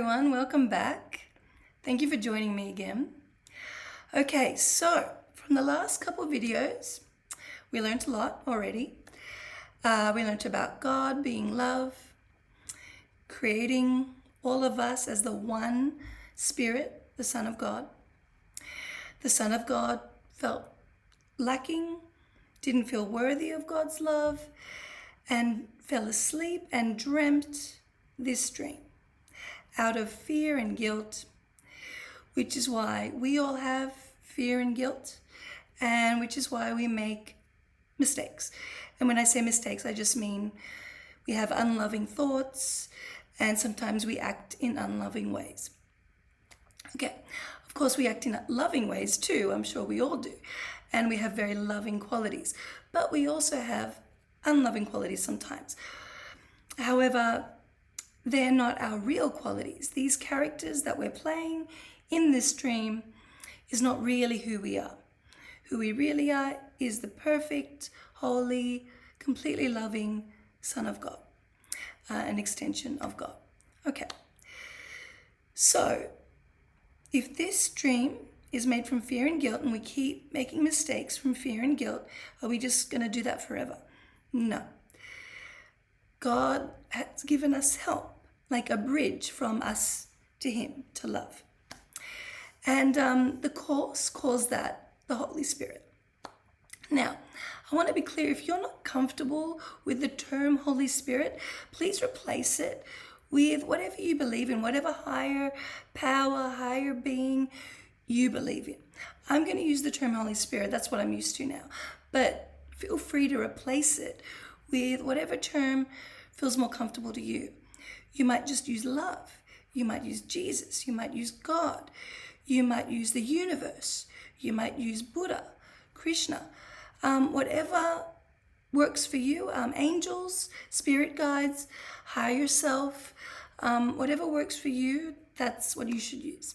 Everyone, welcome back. Thank you for joining me again. Okay, so from the last couple of videos, we learned a lot already. We learned about God being love, creating all of us as the one Spirit, the Son of God. The Son of God felt lacking, didn't feel worthy of God's love, and fell asleep and dreamt this dream out of fear and guilt, which is why we all have fear and guilt, and which is why we make mistakes. And when I say mistakes, I just mean we have unloving thoughts, and sometimes we act in unloving ways. Okay, of course we act in loving ways too, I'm sure we all do, and we have very loving qualities, but we also have unloving qualities sometimes. However, they're not our real qualities. These characters that we're playing in this dream is not really who we are. Who we really are is the perfect, holy, completely loving Son of God, an extension of God. Okay, so if this dream is made from fear and guilt and we keep making mistakes from fear and guilt, are we just going to do that forever? No. God has given us help, like a bridge from us to Him, to love. And the Course calls that the Holy Spirit. Now, I want to be clear, if you're not comfortable with the term Holy Spirit, please replace it with whatever you believe in, whatever higher power, higher being you believe in. I'm going to use the term Holy Spirit, that's what I'm used to now. But feel free to replace it with whatever term feels more comfortable to you. You might just use love. You might use Jesus. You might use God. You might use the universe. You might use Buddha, Krishna. Whatever works for you, angels, spirit guides, higher self, whatever works for you, that's what you should use.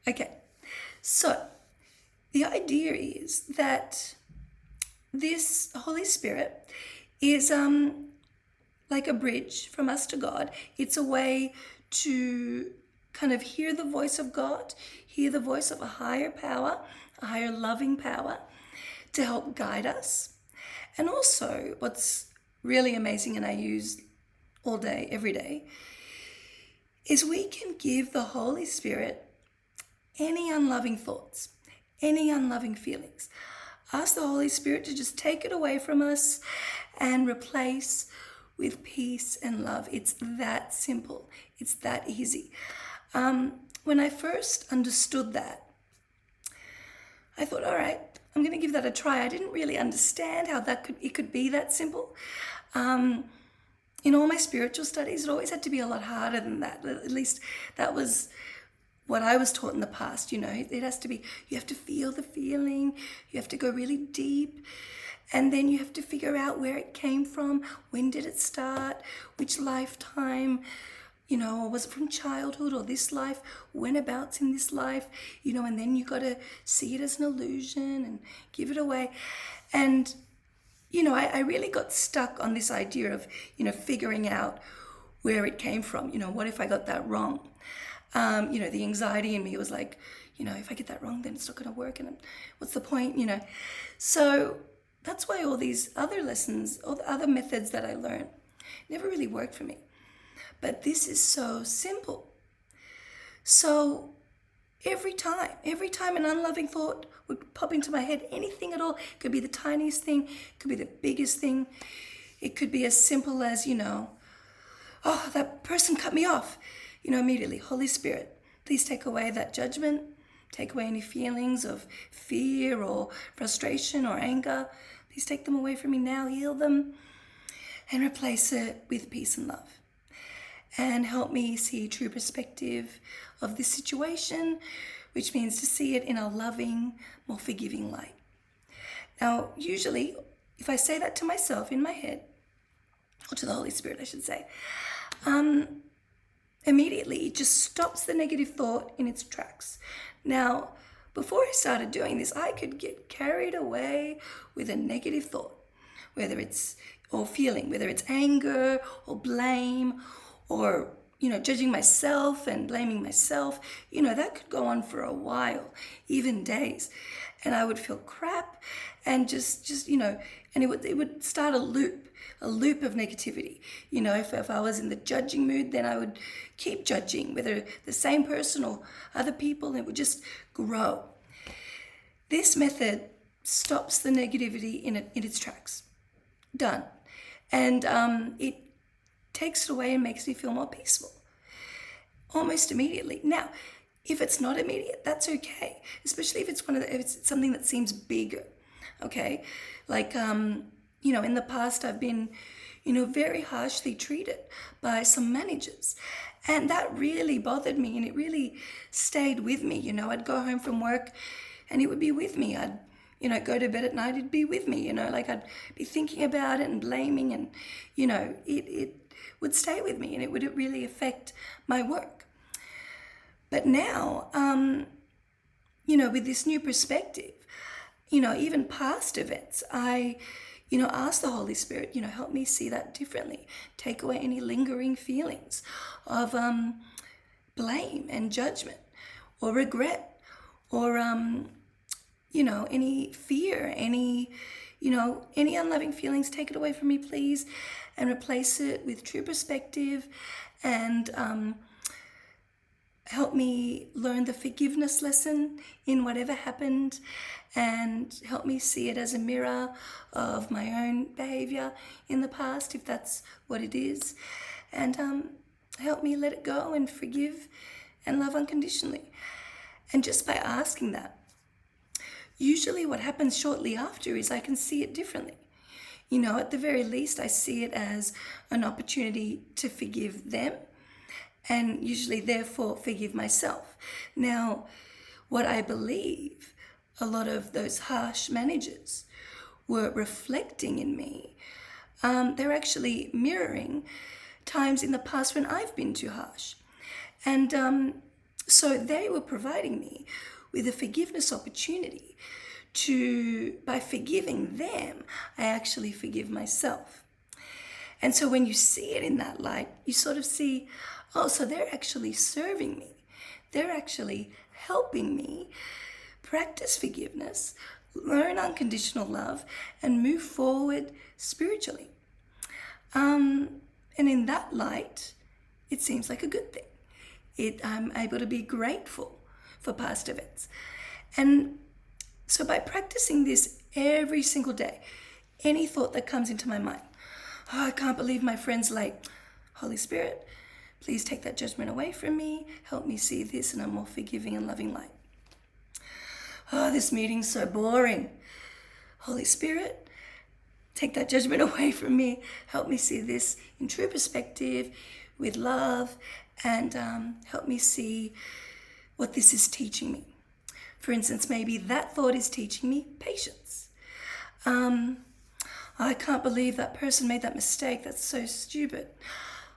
Okay, so the idea is that this Holy Spirit is like a bridge from us to God. It's a way to kind of hear the voice of God, hear the voice of a higher power, a higher loving power, to help guide us. And also, what's really amazing, and I use all day, every day, is we can give the Holy Spirit any unloving thoughts, any unloving feelings. Ask the Holy Spirit to just take it away from us and replace with peace and love. It's that simple. It's that easy. When I first understood that, I thought, all right, I'm going to give that a try. I didn't really understand how it could be that simple. In all my spiritual studies, it always had to be a lot harder than that. At least that was what I was taught in the past. You know, it has to be, you have to feel the feeling, you have to go really deep, and then you have to figure out where it came from, when did it start, which lifetime, you know, or was it from childhood or this life, whenabouts in this life, you know, and then you got to see it as an illusion and give it away. And, you know, I really got stuck on this idea of, you know, figuring out where it came from. You know, what if I got that wrong? You know, the anxiety in me was like, you know, if I get that wrong, then it's not going to work. And what's the point, you know? So that's why all these other lessons, all the other methods that I learned never really worked for me. But this is so simple. So every time an unloving thought would pop into my head, anything at all, it could be the tiniest thing, it could be the biggest thing. It could be as simple as, you know, oh, that person cut me off. You know, immediately, Holy Spirit, please take away that judgment, take away any feelings of fear or frustration or anger. Please take them away from me now, heal them, and replace it with peace and love. And help me see true perspective of this situation, which means to see it in a loving, more forgiving light. Now, usually, if I say that to myself in my head, or to the Holy Spirit, I should say, immediately it just stops the negative thought in its tracks. Now, before I started doing this, I could get carried away with a negative thought, whether it's, or feeling, whether it's anger or blame or, judging myself and blaming myself, that could go on for a while, even days. And I would feel crap and just and it would start a loop of negativity. If I was in the judging mood, then I would keep judging, whether the same person or other people, and it would just grow. This method stops the negativity in its tracks. Done. And it takes it away and makes me feel more peaceful almost immediately. Now, if it's not immediate, that's okay, especially if it's something that seems bigger. Okay, like in the past I've been very harshly treated by some managers, and that really bothered me, and it really stayed with me. I'd go home from work and it would be with me. I'd go to bed at night, it'd be with me, like I'd be thinking about it and blaming, and it would stay with me, and it would really affect my work. But now with this new perspective, even past events, I ask the Holy Spirit, help me see that differently. Take away any lingering feelings of blame and judgment or regret or, any fear, any unloving feelings. Take it away from me, please, and replace it with true perspective, and help me learn the forgiveness lesson in whatever happened, and help me see it as a mirror of my own behavior in the past, if that's what it is, and help me let it go and forgive and love unconditionally. And just by asking that, usually what happens shortly after is I can see it differently. At the very least, I see it as an opportunity to forgive them, and usually therefore forgive myself. Now, what I believe a lot of those harsh managers were reflecting in me, they're actually mirroring times in the past when I've been too harsh. And so they were providing me with a forgiveness opportunity by forgiving them, I actually forgive myself. And so when you see it in that light, you sort of see, oh, so they're actually serving me. They're actually helping me practice forgiveness, learn unconditional love, and move forward spiritually. And in that light, it seems like a good thing. I'm able to be grateful for past events. And so by practicing this every single day, any thought that comes into my mind, oh, I can't believe my friend's late. Holy Spirit, please take that judgment away from me. Help me see this in a more forgiving and loving light. Oh, this meeting's so boring. Holy Spirit, take that judgment away from me. Help me see this in true perspective, with love, and help me see what this is teaching me. For instance, maybe that thought is teaching me patience. I can't believe that person made that mistake. That's so stupid.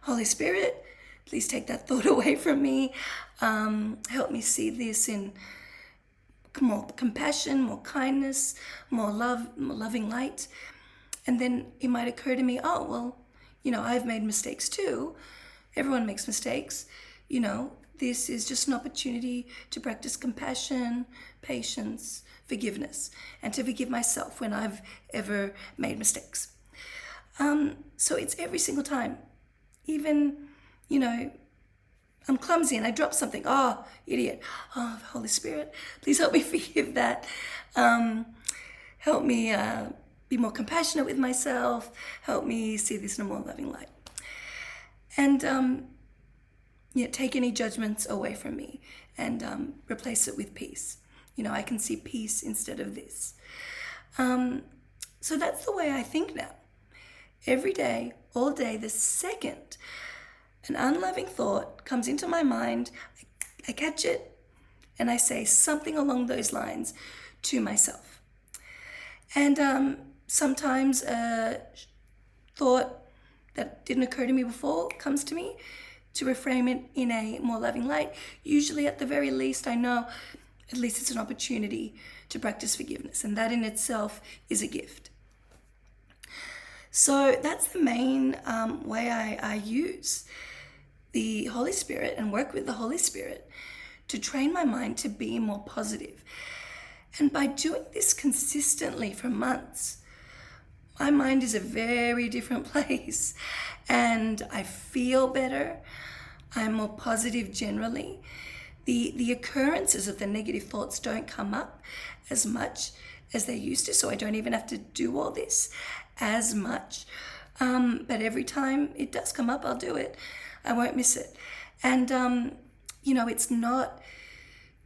Holy Spirit, please take that thought away from me. Help me see this in more compassion, more kindness, more love, more loving light. And then it might occur to me, oh, well, I've made mistakes too. Everyone makes mistakes. This is just an opportunity to practice compassion, patience, forgiveness, and to forgive myself when I've ever made mistakes. So it's every single time. Even, I'm clumsy and I drop something. Oh, idiot. Oh, Holy Spirit, please help me forgive that. Help me be more compassionate with myself. Help me see this in a more loving light. And take any judgments away from me and replace it with peace. I can see peace instead of this. So that's the way I think now. Every day, all day, the second an unloving thought comes into my mind, I catch it and I say something along those lines to myself. And sometimes a thought that didn't occur to me before comes to me, to reframe it in a more loving light. Usually, at the very least, I know at least it's an opportunity to practice forgiveness, and that in itself is a gift. So that's the main way I use the Holy Spirit and work with the Holy Spirit to train my mind to be more positive. And by doing this consistently for months, my mind is a very different place, and I feel better. I'm more positive generally. The occurrences of the negative thoughts don't come up as much as they used to, so I don't even have to do all this as much. But every time it does come up, I'll do it. I won't miss it. And, it's not,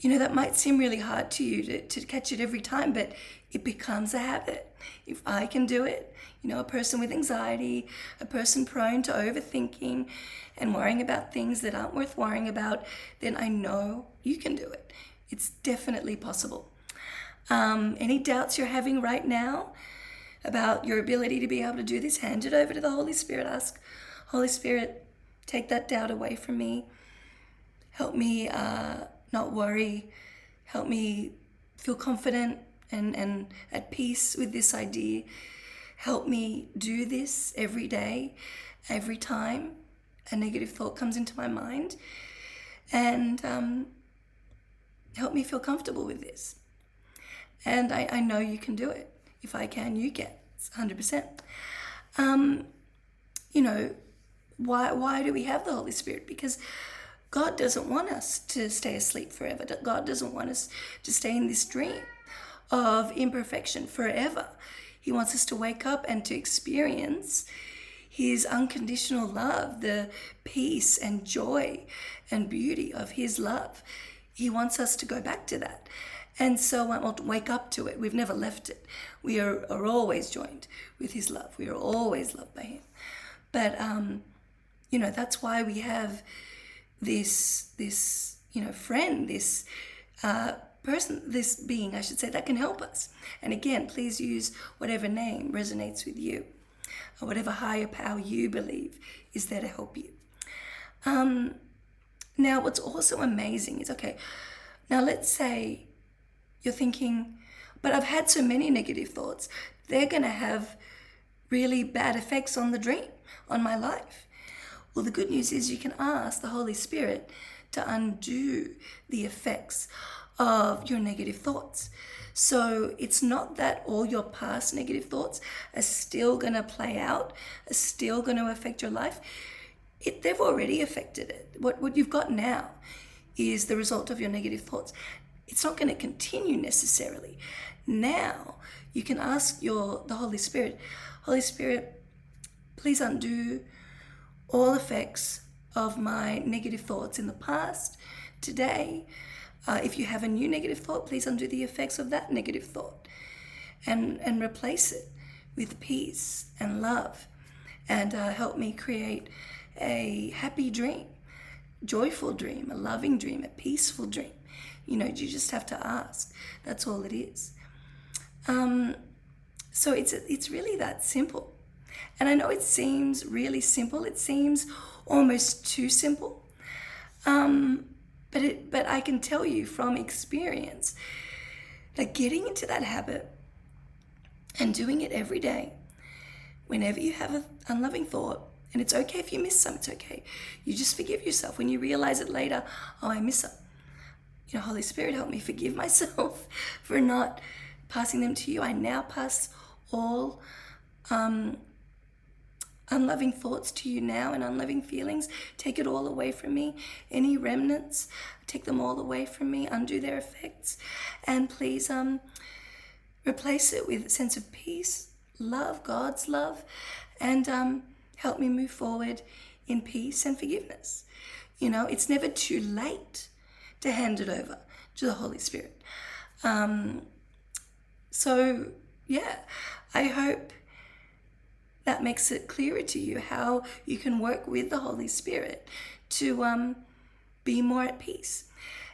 that might seem really hard to you to catch it every time, but it becomes a habit. If I can do it, a person with anxiety, a person prone to overthinking and worrying about things that aren't worth worrying about, then I know you can do it. It's definitely possible. Any doubts you're having right now about your ability to be able to do this, hand it over to the Holy Spirit. Ask, Holy Spirit, take that doubt away from me. Help me not worry. Help me feel confident and at peace with this idea. Help me do this every day, every time a negative thought comes into my mind. And help me feel comfortable with this. And I know you can do it. If I can, you can. It's 100%. Why do we have the Holy Spirit? Because God doesn't want us to stay asleep forever. God doesn't want us to stay in this dream of imperfection forever. He wants us to wake up and to experience His unconditional love, the peace and joy and beauty of His love. He wants us to go back to that. And so we'll wake up to it. We've never left it. We are always joined with His love. We are always loved by Him. But, that's why we have this friend, this person, this being, I should say, that can help us. And again, please use whatever name resonates with you, or whatever higher power you believe is there to help you. Now, what's also amazing is, now let's say you're thinking, but I've had so many negative thoughts. They're going to have really bad effects on the dream, on my life. Well, the good news is you can ask the Holy Spirit to undo the effects of your negative thoughts. So it's not that all your past negative thoughts are still going to play out, are still going to affect your life. They've already affected it. What you've got now is the result of your negative thoughts. It's not going to continue necessarily. Now you can ask the Holy Spirit, Holy Spirit, please undo all effects of my negative thoughts in the past, today. If you have a new negative thought, please undo the effects of that negative thought and replace it with peace and love, and help me create a happy dream, joyful dream, a loving dream, a peaceful dream. You just have to ask. That's all it is. So it's really that simple. And I know it seems really simple. It seems almost too simple. But I can tell you from experience that getting into that habit and doing it every day, whenever you have an unloving thought, and it's okay if you miss some, it's okay. You just forgive yourself. When you realize it later, I miss some. Holy Spirit, help me forgive myself for not passing them to you. I now pass all unloving thoughts to you now, and unloving feelings. Take it all away from me. Any remnants, take them all away from me. Undo their effects. And please replace it with a sense of peace, love, God's love, and help me move forward in peace and forgiveness. It's never too late to hand it over to the Holy Spirit. So, I hope that makes it clearer to you how you can work with the Holy Spirit to be more at peace.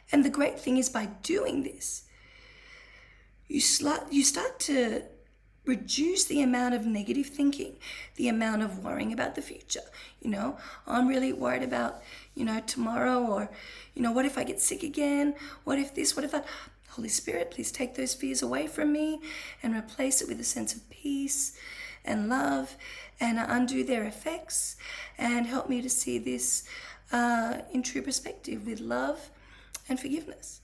And the great thing is, by doing this, you start to reduce the amount of negative thinking, the amount of worrying about the future. I'm really worried about, tomorrow, or, what if I get sick again? What if this, what if that? Holy Spirit, please take those fears away from me and replace it with a sense of peace and love, and undo their effects, and help me to see this in true perspective with love and forgiveness.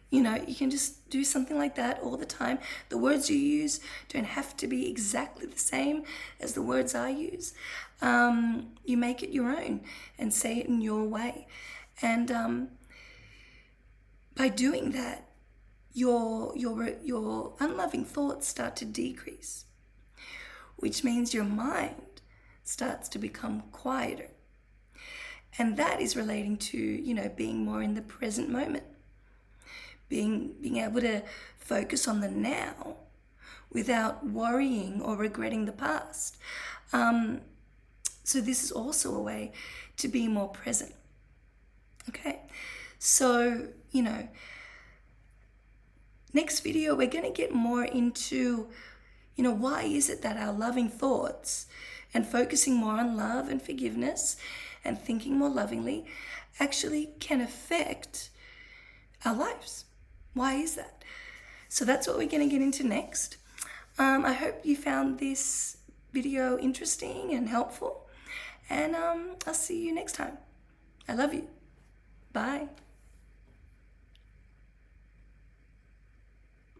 You know, you can just do something like that all the time. The words you use don't have to be exactly the same as the words I use. You make it your own and say it in your way. And by doing that, your unloving thoughts start to decrease, which means your mind starts to become quieter. And that is relating to, you know, being more in the present moment. Being able to focus on the now without worrying or regretting the past. So this is also a way to be more present. Okay, so, you know, next video we're going to get more into, you know, why is it that our loving thoughts and focusing more on love and forgiveness and thinking more lovingly actually can affect our lives. Why is that? So that's what we're going to get into next. I hope you found this video interesting and helpful. And I'll see you next time. I love you. Bye.